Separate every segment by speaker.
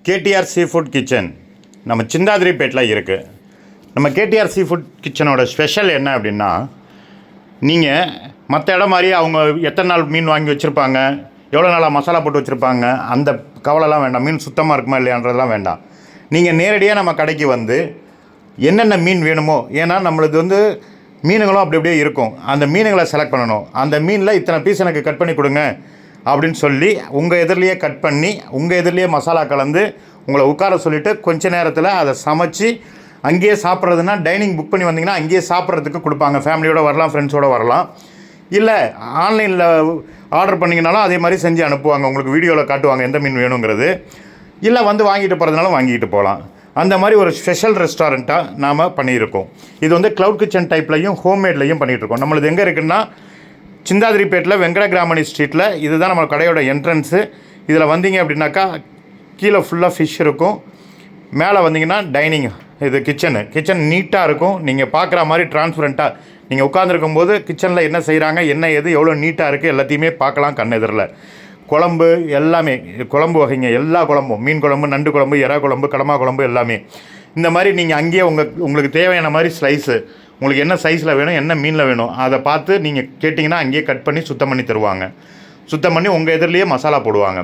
Speaker 1: KTR sea food kitchen நம்ம சிந்தாதிரிப்பேட்டில் இருக்குது. நம்ம கேடிஆர் சீ ஃபுட் கிச்சனோட ஸ்பெஷல் என்ன அப்படின்னா, நீங்கள் மற்ற இடம் மாதிரி அவங்க எத்தனை நாள் மீன் வாங்கி வச்சுருப்பாங்க, எவ்வளோ நாளாக மசாலா போட்டு வச்சுருப்பாங்க, அந்த கவலைலாம் வேண்டாம். மீன் சுத்தமாக இருக்குமா இல்லையான்றதெல்லாம் வேண்டாம். நீங்கள் நேரடியாக நம்ம கடைக்கு வந்து என்னென்ன மீன் வேணுமோ, ஏன்னா நம்மளுக்கு வந்து மீனுங்களும் அப்படி அப்படியே இருக்கும், அந்த மீனுங்களை செலக்ட் பண்ணணும். அந்த மீனில் இத்தனை பீஸ் எனக்கு கட் பண்ணி கொடுங்க அப்படின்னு சொல்லி உங்கள் எதிரிலேயே கட் பண்ணி உங்கள் எதிரிலேயே மசாலா கலந்து உங்களை உட்கார சொல்லிவிட்டு கொஞ்ச நேரத்தில் அதை சமைச்சு அங்கேயே சாப்பிட்றதுனா டைனிங் புக் பண்ணி வந்தீங்கன்னா அங்கேயே சாப்பிட்றதுக்கு கொடுப்பாங்க. ஃபேமிலியோடு வரலாம், ஃப்ரெண்ட்ஸோடு வரலாம். இல்லை ஆன்லைனில் ஆர்டர் பண்ணிங்கனாலும் அதே மாதிரி செஞ்சு அனுப்புவாங்க. உங்களுக்கு வீடியோவில் காட்டுவாங்க எந்த மீன் வேணுங்கிறது. இல்லை வந்து வாங்கிட்டு போகிறதுனாலும் வாங்கிட்டு போகலாம். அந்த மாதிரி ஒரு ஸ்பெஷல் ரெஸ்டாரண்ட்டாக நாம் பண்ணியிருக்கோம். இது வந்து க்ளவுட் கிச்சன் டைப்லையும் ஹோம்மேட்லையும் பண்ணிகிட்ருக்கோம். நம்மளது எங்கே இருக்குன்னா சிந்தாதிரிப்பேட்டில் வெங்கட கிராமணி ஸ்ட்ரீட்டில். இதுதான் நம்ம கடையோட என்ட்ரன்ஸு. இதில் வந்தீங்க அப்படின்னாக்கா கீழே ஃபுல்லாக ஃபிஷ் இருக்கும், மேலே வந்தீங்கன்னா டைனிங், இது கிச்சன் நீட்டாக இருக்கும். நீங்கள் பார்க்குற மாதிரி டிரான்ஸ்பரண்ட்டாக நீங்கள் உட்காந்துருக்கும் போது கிச்சனில் என்ன செய்கிறாங்க, என்ன எது எவ்வளோ நீட்டாக இருக்குது எல்லாத்தையுமே பார்க்கலாம் கண் எதிரில். குழம்பு எல்லாமே, குழம்பு வகைங்க, எல்லா குழம்பும், மீன் குழம்பு, நண்டு குழம்பு, எறா குழம்பு, கடமா குழம்பு எல்லாமே. இந்த மாதிரி நீங்கள் அங்கேயே உங்களுக்கு தேவையான மாதிரி ஸ்லைஸு, உங்களுக்கு என்ன சைஸில் வேணும், என்ன மீனில் வேணும் அதை பார்த்து நீங்கள் கேட்டிங்கன்னா அங்கேயே கட் பண்ணி சுத்தம் பண்ணி தருவாங்க. சுத்தம் பண்ணி உங்கள் எதிரிலேயே மசாலா போடுவாங்க.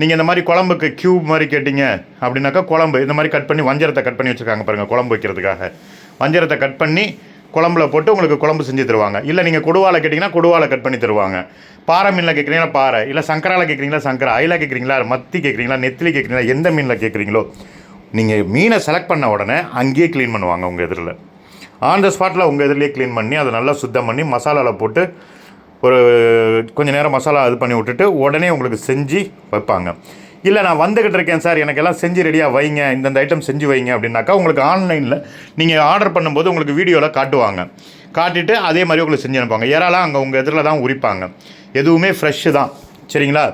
Speaker 1: நீங்கள் இந்த மாதிரி குழம்புக்கு க்யூப் மாதிரி கேட்டிங்க அப்படின்னாக்கா குழம்பு இந்த மாதிரி கட் பண்ணி வஞ்சரத்தை கட் பண்ணி வச்சுருக்காங்க பாருங்கள், குழம்பு வைக்கிறதுக்காக. வஞ்சரத்தை கட் பண்ணி குழம்புல போட்டு உங்களுக்கு குழம்பு செஞ்சு தருவாங்க. இல்லை நீங்கள் கொடுவாலை கேட்டிங்கன்னா கொடுவாலை கட் பண்ணி தருவாங்க. பாறை மீனில் கேட்குறீங்கன்னா பாறை, இல்லை சங்கராவில் கேட்குறீங்களா சங்கரா, அயிலா கேட்குறீங்களா, மத்தி கேட்குறீங்களா, நெத்திலி கேட்குறீங்களா, எந்த மீனில் கேட்குறீங்களோ நீங்கள் மீனை செலக்ட் பண்ண உடனே அங்கேயே க்ளீன் பண்ணுவாங்க. உங்கள் எதிரில் ஆன் த ஸ்பாட்டில் உங்கள் எதிரிலே க்ளீன் பண்ணி அதை நல்லா சுத்தம் பண்ணி மசாலாவில் போட்டு ஒரு கொஞ்சம் நேரம் மசாலா இது பண்ணி விட்டுட்டு உடனே உங்களுக்கு செஞ்சு வைப்பாங்க. இல்லை நான் வந்துக்கிட்டு இருக்கேன் சார், எனக்கு எல்லாம் செஞ்சு ரெடியாக வைங்க, இந்தந்த ஐட்டம் செஞ்சு வைங்க அப்படின்னாக்கா உங்களுக்கு ஆன்லைனில் நீங்கள் ஆர்டர் பண்ணும்போது உங்களுக்கு வீடியோவில் காட்டுவாங்க. காட்டிட்டு அதே மாதிரி உங்களுக்கு செஞ்சு அனுப்புவாங்க. ஏறாலாம் அங்கே உங்கள் எதிரில் தான் உரிப்பாங்க. எதுவுமே ஃப்ரெஷ்ஷு தான், சரிங்களா.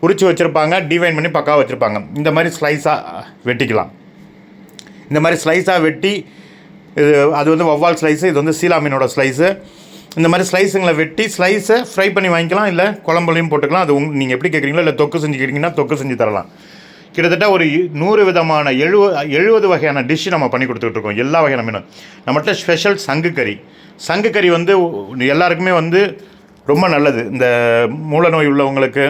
Speaker 1: உரித்து வச்சுருப்பாங்க, டிவைன் பண்ணி பக்காவாக வச்சுருப்பாங்க. இந்த மாதிரி ஸ்லைஸாக வெட்டிக்கலாம். இந்த மாதிரி ஸ்லைஸாக வெட்டி, இது அது வந்து வவ்வால் ஸ்லைஸு, இது வந்து சீலா மீனோட ஸ்லைஸு. இந்த மாதிரி ஸ்லைஸுங்களை வெட்டி ஸ்லைஸை ஃப்ரை பண்ணி வாங்கிக்கலாம், இல்லை குழம்புலையும் போட்டுக்கலாம். அது நீங்கள் எப்படி கேட்குறீங்களோ, இல்லை தொக்கு செஞ்சு கேட்டிங்கன்னா தொக்கு செஞ்சு தரலாம். கிட்டத்தட்ட ஒரு 100 விதமான 70 வகையான டிஷ்ஷு நம்ம பண்ணி கொடுத்துட்ருக்கோம். எல்லா வகையான மீனும் நம்மகிட்ட. ஸ்பெஷல் சங்கு கறி வந்து எல்லாருக்குமே வந்து ரொம்ப நல்லது. இந்த மூல நோய் உள்ளவங்களுக்கு,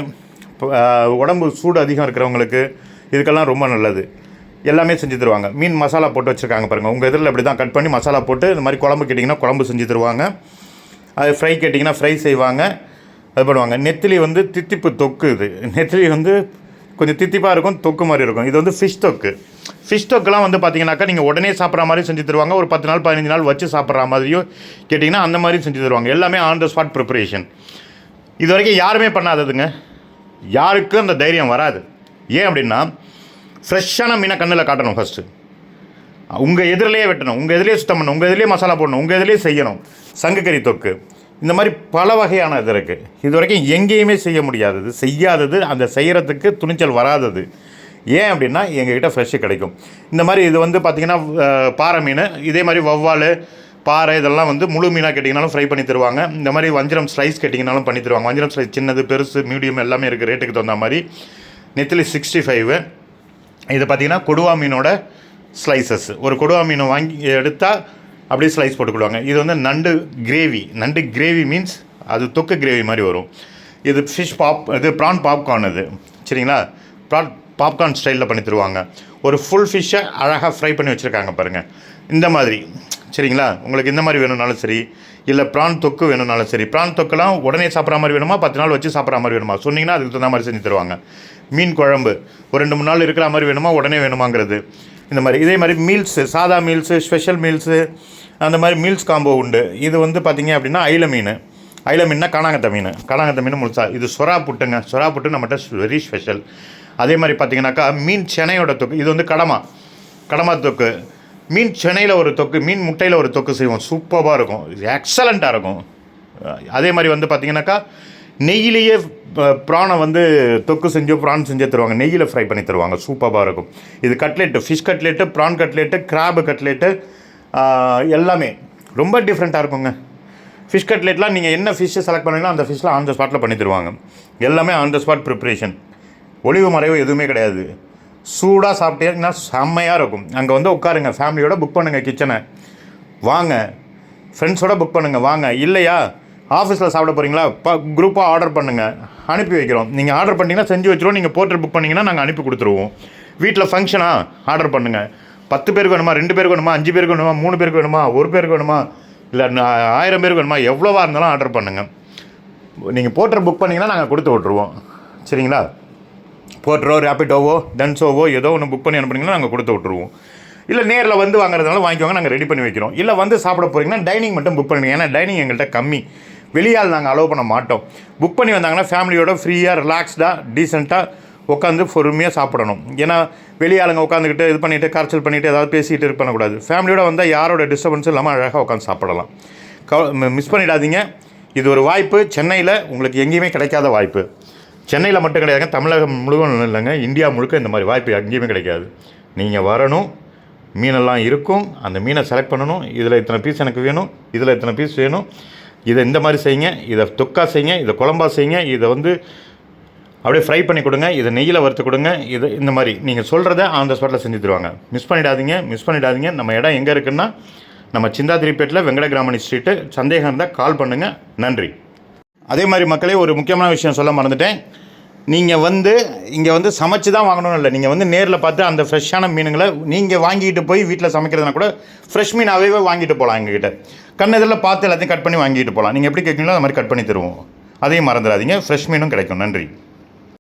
Speaker 1: உடம்பு சூடு அதிகம் இருக்கிறவங்களுக்கு, இதுக்கெல்லாம் ரொம்ப நல்லது. எல்லாமே செஞ்சு தருவாங்க. மீன் மசாலா போட்டு வச்சுருக்காங்க பாருங்கள். உங்கள் எதிரில் இப்படி தான் கட் பண்ணி மசாலா போட்டு இந்த மாதிரி குழம்பு கேட்டிங்கன்னா குழம்பு செஞ்சு தருவாங்க. அது ஃப்ரை கேட்டிங்கன்னா ஃப்ரை செய்வாங்க, அது பண்ணுவாங்க. நெத்திலி வந்து தித்திப்பு தொக்கு. இது நெத்திலி வந்து கொஞ்சம் தித்திப்பாக இருக்கும், தொக்கு மாதிரி இருக்கும். இது வந்து ஃபிஷ் தொக்கு. ஃபிஷ் தொக்குலாம் வந்து பார்த்திங்கனாக்கா நீங்கள் உடனே சாப்பிட்ற மாதிரி செஞ்சு தருவாங்க. ஒரு 10 நாள் 15 நாள் வச்சு சாப்பிட்ற மாதிரியும் கேட்டிங்கன்னா அந்த மாதிரியும் செஞ்சு தருவாங்க. எல்லாமே ஆன் த ஸ்பாட் ப்ரிப்பரேஷன். இது வரைக்கும் யாருமே பண்ணாததுங்க. யாருக்கும் அந்த தைரியம் வராது. ஏன் அப்படின்னா ஃப்ரெஷ்ஷான மீனை கண்ணில் காட்டணும். ஃபஸ்ட்டு உங்கள் எதிரிலேயே வெட்டணும், உங்கள் எதிரிலே சுத்தம் பண்ணணும், உங்கள் எதிரிலே மசாலா போடணும், உங்கள் எதிரிலே செய்யணும். சங்குக்கறி தொக்கு இந்த மாதிரி பல வகையான இது இருக்குது. இது வரைக்கும் எங்கேயுமே செய்ய முடியாதது, செய்யாதது, அந்த செய்கிறதுக்கு துணிச்சல் வராதது. ஏன் அப்படின்னா எங்ககிட்ட ஃப்ரெஷ்ஷு கிடைக்கும். இந்த மாதிரி இது வந்து பார்த்திங்கன்னா பாறை மீன், இதே மாதிரி வவ்வால், பாறை இதெல்லாம் வந்து முழு மீனாக கேட்டிங்கனாலும் ஃப்ரை பண்ணி தருவாங்க. இந்த மாதிரி வஞ்சரம் ஸ்லைஸ் கேட்டிங்கனாலும் பண்ணி தருவாங்க. வஞ்சரம் ஸ்லைஸ் சின்னது, பெருசு, மீடியம் எல்லாமே இருக்குது ரேட்டுக்கு தகுந்த மாதிரி. நெத்திலி 65. இது பார்த்திங்கன்னா கொடுவா மீனோட ஸ்லைசஸ். ஒரு கொடுவா மீனை வாங்கி எடுத்தால் அப்படியே ஸ்லைஸ் போட்டுக்கிடுவாங்க. இது வந்து நண்டு கிரேவி மீன்ஸ் அது தொக்கு கிரேவி மாதிரி வரும். இது இது ப்ரான் பாப்கார்ன். இது சரிங்களா, ப்ரான் பாப்கார்ன் ஸ்டைலில் பண்ணி தருவாங்க. ஒரு ஃபுல் ஃபிஷ்ஷை அழகாக ஃப்ரை பண்ணி வச்சுருக்காங்க பாருங்கள். இந்த மாதிரி சரிங்களா. உங்களுக்கு இந்த மாதிரி வேணும்னாலும் சரி, இல்லை ப்ரான் தொக்கு வேணும்னாலும் சரி. ப்ரான் தொக்குலாம் உடனே சாப்பிட்ற மாதிரி வேணுமா, 10 நாள் வச்சு சாப்பிட்ற மாதிரி வேணுமா சொன்னிங்கன்னா அதுக்கு தகுந்த மாதிரி செஞ்சு தருவாங்க. மீன் குழம்பு ஒரு 2-3 நாள் இருக்கிற மாதிரி வேணுமா, உடனே வேணுமாங்கிறது. இந்த மாதிரி இதே மாதிரி மீல்ஸு, சாதா மீல்ஸு, ஸ்பெஷல் மீல்ஸு, அந்த மாதிரி மீல்ஸ் காம்போ உண்டு. இது வந்து பார்த்திங்க அப்படின்னா அயில மீன்னா காணாங்கத்த மீன் முழுசா. இது சொரா புட்டுங்க. சொரா புட்டு நம்மகிட்ட வெரி ஸ்பெஷல். அதே மாதிரி பார்த்திங்கனாக்கா மீன் செனையோட தொக்கு. இது வந்து கடமா தொக்கு. மீன் சென்னையில் ஒரு தொக்கு, மீன் முட்டையில் ஒரு தொக்கு செய்வோம். சூப்பராக இருக்கும், எக்ஸலண்ட்டாக இருக்கும். அதே மாதிரி வந்து பார்த்திங்கனாக்கா நெய்யிலேயே ப்ரானை வந்து தொக்கு செஞ்சு ப்ரான் செஞ்சே தருவாங்க. நெய்யில் ஃப்ரை பண்ணி தருவாங்க, சூப்பராக இருக்கும். இது cutlet, fish cutlet, prawn cutlet, crab cutlet எல்லாமே ரொம்ப டிஃப்ரெண்ட்டாக இருக்குங்க. ஃபிஷ் கட்லெட்லாம் நீங்கள் என்ன ஃபிஷ்ஷை செலக்ட் பண்ணுறீங்களோ அந்த ஃபிஷ்ஷில் ஆன் த ஸ்பாட்டில் பண்ணி தருவாங்க. எல்லாமே ஆன் த ஸ்பாட் ப்ரிப்ரேஷன். ஒளிவு மறைவு எதுவுமே கிடையாது. சூடாக சாப்பிட்டீங்கன்னா செம்மையாக இருக்கும். அங்கே வந்து உட்காருங்க, ஃபேமிலியோட புக் பண்ணுங்கள் கிச்சனை, வாங்க ஃப்ரெண்ட்ஸோடு புக் பண்ணுங்கள் வாங்க. இல்லையா ஆஃபீஸில் சாப்பிட போகிறீங்களா, குரூப்பாக ஆர்டர் பண்ணுங்கள், அனுப்பி வைக்கிறோம். நீங்கள் ஆர்டர் பண்ணிங்கன்னா செஞ்சு வச்சுருவோம். நீங்கள் போர்ட்டல் புக் பண்ணிங்கன்னா நாங்கள் அனுப்பி கொடுத்துருவோம். வீட்டில் ஃபங்க்ஷனாக ஆர்டர் பண்ணுங்கள். 10 பேருக்கு வேணுமா, 2 பேருக்கு வேணுமா, 5 பேருக்கு வேணுமா, 3 பேருக்கு வேணுமா, 1 பேருக்கு வேணுமா, இல்லை 1000 பேருக்கு வேணுமா, எவ்வளோவா இருந்தாலும் ஆர்டர் பண்ணுங்கள். நீங்கள் போர்ட்டல் புக் பண்ணிங்கன்னா நாங்கள் கொடுத்து விட்ருவோம். சரிங்களா? போர்ட்டரோ ரேப்பிடோவோ டன்ஸோவோ ஏதோ ஒன்று புக் பண்ணி அனுப்புனீங்கன்னா நாங்கள் கொடுத்து விட்ருவோம். இல்லை நேரில் வந்து வாங்குறதுனால வாங்கிக்கோங்க, நாங்கள் ரெடி பண்ணி வைக்கிறோம். இல்லை வந்து சாப்பிட போகிறீங்கன்னா டைனிங் மட்டும் புக் பண்ணுங்க. ஏன்னா டைனிங் எங்கள்கிட்ட கம்மி, வெளியால் நாங்கள் அலோவ் பண்ண மாட்டோம். புக் பண்ணி வந்தாங்கன்னா ஃபேமிலியோட ஃப்ரீயாக ரிலாக்ஸ்டாக டீசெண்டாக உட்காந்து பொறுமையாக சாப்பிடணும். ஏன்னா வெளியாளுங்க உட்காந்துக்கிட்டு இது பண்ணிவிட்டு காய்ச்சல் பண்ணிவிட்டு ஏதாவது பேசிகிட்டு இது பண்ணக்கூடாது. ஃபேமிலியோட வந்தால் யாரோட டிஸ்டர்பன்ஸும் இல்லாமல் அழகாக உட்காந்து சாப்பிடலாம். மிஸ் பண்ணிடாதீங்க. இது ஒரு வாய்ப்பு, சென்னையில் உங்களுக்கு எங்கேயுமே கிடைக்காத வாய்ப்பு. சென்னையில் மட்டும் கிடையாதுங்க, தமிழகம் முழுவதும் இல்லைங்க, இந்தியா முழுக்க இந்த மாதிரி வாய்ப்பு எங்கேயுமே கிடைக்காது. நீங்கள் வரணும், மீனெல்லாம் இருக்கும், அந்த மீனை செலக்ட் பண்ணணும். இதில் இத்தனை பீஸ் எனக்கு வேணும், இதில் இத்தனை பீஸ் வேணும், இதை இந்த மாதிரி செய்யுங்க, இதை தொக்கா செய்யுங்க, இதை குழம்பா செய்யுங்க, இதை வந்து அப்படியே ஃப்ரை பண்ணி கொடுங்க, இதை நெய்யில் வறுத்து கொடுங்க, இது இந்த மாதிரி நீங்கள் சொல்கிறத அந்த ஸ்பாட்டில் செஞ்சு தருவாங்க. மிஸ் பண்ணிடாதீங்க. நம்ம இடம் எங்கே இருக்குன்னா நம்ம சிந்தாதிரிப்பேட்டில் வெங்கட கிராமணி ஸ்ட்ரீட்டு. சந்தேகம் இருந்தால் கால் பண்ணுங்கள். நன்றி. அதே மாதிரி மக்களே, ஒரு முக்கியமான விஷயம் சொல்ல மறந்துட்டேன். நீங்கள் வந்து இங்கே வந்து சமைச்சு தான் வாங்கணும்னு இல்லை, நீங்கள் வந்து நேரில் பார்த்து அந்த ஃப்ரெஷ்ஷான மீனுங்களை நீங்கள் வாங்கிட்டு போய் வீட்டில் சமைக்கிறதுனா கூட ஃப்ரெஷ் மீனாகவே வாங்கிட்டு போகலாம். எங்ககிட்ட கண்ணெதில் பார்த்து எல்லாத்தையும் கட் பண்ணி வாங்கிட்டு போகலாம். நீங்கள் எப்படி கேட்குறீங்களோ அது மாதிரி கட் பண்ணி தருவோம். அதையும் மறந்துடாதீங்க. ஃப்ரெஷ் மீனும் கிடைக்கும். நன்றி.